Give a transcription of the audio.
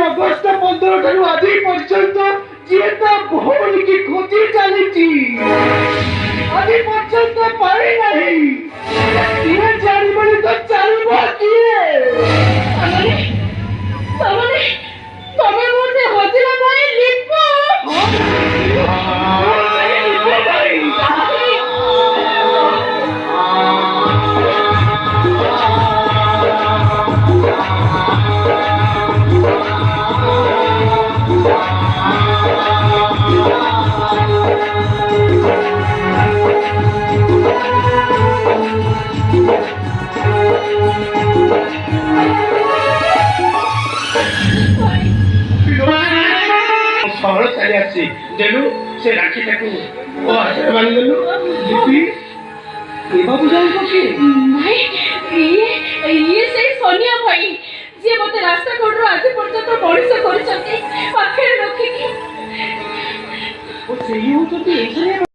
अगस्त 15 ठारू आज पर्यंत जी भौणी की खोजी चली आज पर्यंत पाई नहीं किए जानी बनी तो चलबो किए तमे मोते हजिला भाई लिपो सहर चली आसी देलु से राखी टाकू ओ हाथ बांध देलु दीपी ए बाबू जाई के भाई ये से सोनिया भाई जे मते रास्ता कोड रो आज पर्यंत मଣିଷ କରିଛନ୍ତି ପାଖରେ ରଖିକି ओ सेही हो तो